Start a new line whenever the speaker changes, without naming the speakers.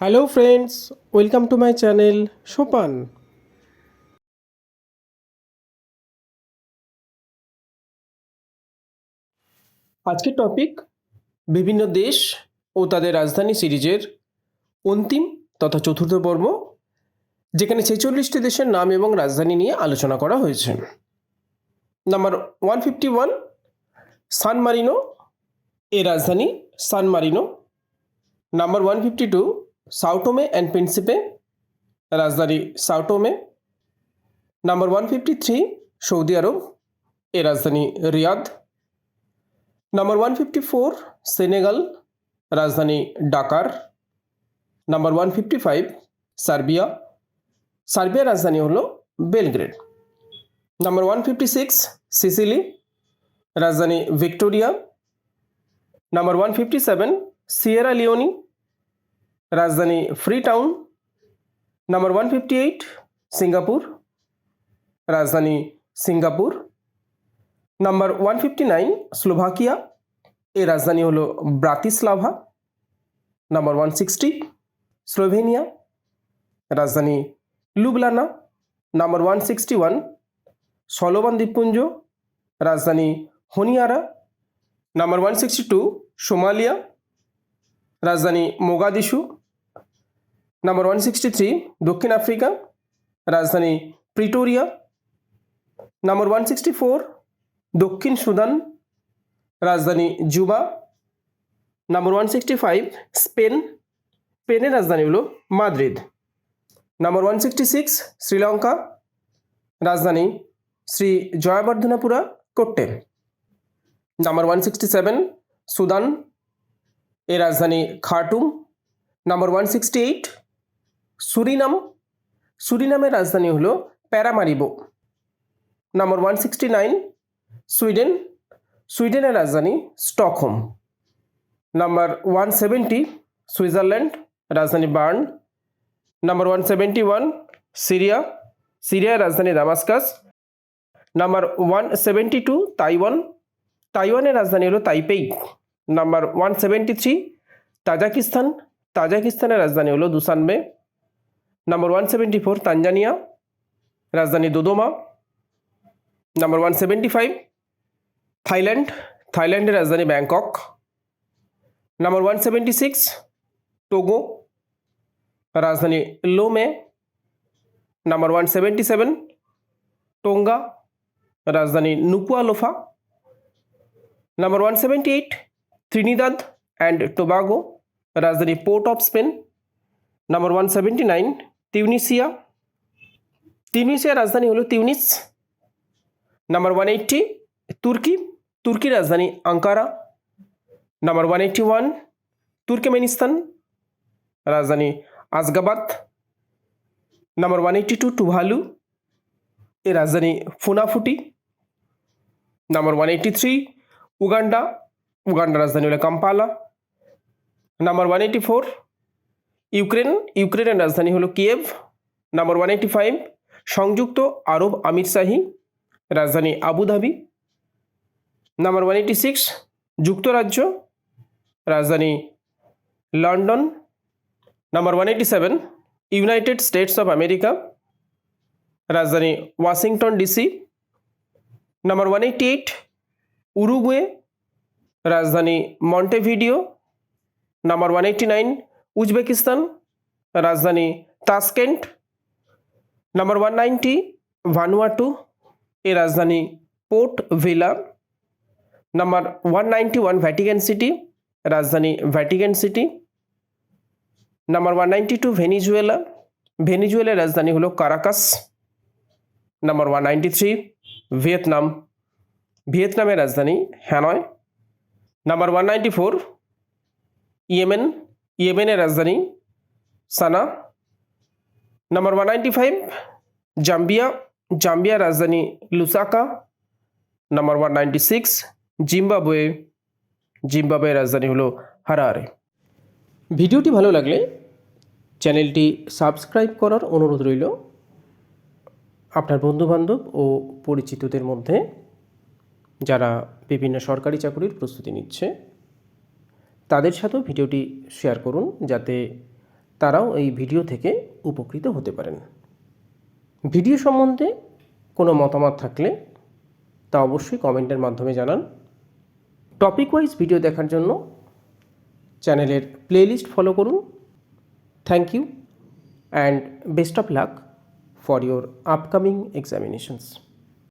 Hello friends, welcome to my channel সোপান। আজকের topic বিভিন্ন দেশ ও তাদের রাজধানী সিরিজের অন্তিম তথা চতুর্থ পর্ব, যেখানে 46টি দেশের নাম এবং রাজধানী নিয়ে আলোচনা করা হয়েছে। নাম্বার 151, সান মারিনো, এর রাজধানী San Marino. Number 152, Sao Tome and Principe, রাজধানী Sao Tome. Number 153, Saudi Arab, এর রাজধানী রিয়াদ। নাম্বার 154, সেনেগাল, রাজধানী ডাকার। নাম্বার 155, সার্বিয়া, সার্বিয়ার রাজধানী হলো বেলগ্রেড। নাম্বার 156, সিসিলি, রাজধানী ভিক্টোরিয়া। নাম্বার 157, সিয়েরা লিওনি, রাজধানী ফ্রি টাউন। নাম্বার 158, সিঙ্গাপুর, রাজধানী সিঙ্গাপুর। নাম্বার 159, স্লোভাকিয়া, এর রাজধানী হলো ব্রাতিস্লাভা। নাম্বার 160, স্লোভেনিয়া, রাজধানী লুবলানা। নাম্বার 161, সলোমন দ্বীপপুঞ্জ, রাজধানী হনিয়ারা। নাম্বার 162, সোমালিয়া, রাজধানী মোগাদিশু। নাম্বার 163, দক্ষিণ আফ্রিকা, রাজধানী প্রিটোরিয়া। নাম্বার 164, দক্ষিণ সুদান, রাজধানী জুবা। নাম্বার 165, স্পেন, স্পেনের রাজধানী হলো মাদ্রিদ। নাম্বার 166, শ্রীলঙ্কা, রাজধানী শ্রী জয়বর্ধনাপুরা কোট্টে। নাম্বার 167, সুদান, এর রাজধানী খার্টুম। নাম্বার 168, সুরিনাম, সুরিনামের রাজধানী হলো প্যারামারিবো। নাম্বার 169, সুইডেন, সুইডেনের রাজধানী স্টকহোম। নাম্বার 170, সুইজারল্যান্ড, রাজধানী বার্ন। নাম্বার 171, সিরিয়া, সিরিয়ার রাজধানী দামাস্কাস। নাম্বার 172, তাইওয়ান, তাইওয়ানের রাজধানী হলো তাইপেই। নাম্বার 173, তাজাকিস্তান, তাজাকিস্তানের রাজধানী হলো দুসানবে। নাম্বার 174, তানজানিয়া, রাজধানী দোদোমা। নাম্বার 175, থাইল্যান্ড, থাইল্যান্ডের রাজধানী ব্যাংকক। নাম্বার 176, টোগো, রাজধানী লোমে। নাম্বার 177, টোঙ্গা, রাজধানী Nukualofa. Number 178, Trinidad and Tobago, রাজধানী Port of Spain. Number 179, Tunisia, তিউনিসিয়ার রাজধানী হলো তিউনিস। নাম্বার 180, তুর্কি, তুর্কির রাজধানী আঙ্কারা। নাম্বার 181, তুর্কমেনিস্তান, রাজধানী আজগাবাদ। নাম্বার 182, টুভালু, এর রাজধানী ফুনাফুটি। নাম্বার 183, উগান্ডা, উগান্ডার রাজধানী হলো কাম্পালা। নাম্বার 184, ইউক্রেন, ইউক্রেনের রাজধানী হলো কিয়েভ। নাম্বার 185, সংযুক্ত আরব আমিরশাহী, রাজধানী আবুধাবি। নাম্বার 186, যুক্তরাজ্য, রাজধানী London. Number 187, United states of America, রাজধানী ওয়াশিংটন ডিসি। নাম্বার 188, উরুগুয়ে, রাজধানী মন্টেভিডিও। নাম্বার 189, উজবেকিস্তান, রাজধানী তাসকেন্ট। নাম্বার 190, ভানুয়াটু, এর রাজধানী port villa. Number 191, Vatican city, রাজধানী ভ্যাটিকান সিটি। নাম্বার 192, ভেনিজুয়েলা, ভেনিজুয়েলার রাজধানী হলো কারাকাস। নাম্বার 193, ভিয়েতনাম, ভিয়েতনামের রাজধানী হ্যানয়। নাম্বার 194, ইয়েমেন, ইয়েমেনের রাজধানী সানা। নাম্বার 195, জাম্বিয়া, জাম্বিয়ার রাজধানী লুসাকা। নাম্বার 196, জিম্বাবুয়ে, জিম্বাবুয়ের রাজধানী হলো হারারে। ভিডিওটি ভালো লাগলে চ্যানেলটি সাবস্ক্রাইব করার অনুরোধ রইল। আপনার বন্ধুবান্ধব ও পরিচিতদের মধ্যে যারা বিভিন্ন সরকারি চাকরির প্রস্তুতি নিচ্ছে তাদের সাথেও ভিডিওটি শেয়ার করুন, যাতে তারাও এই ভিডিও থেকে উপকৃত হতে পারেন। ভিডিও সম্বন্ধে কোনো মতামত থাকলে তা অবশ্যই কমেন্টের মাধ্যমে জানান। টপিক ওয়াইজ ভিডিও দেখার জন্য চ্যানেলের প্লেলিস্ট ফলো করুন। Thank you and best of luck for your upcoming examinations.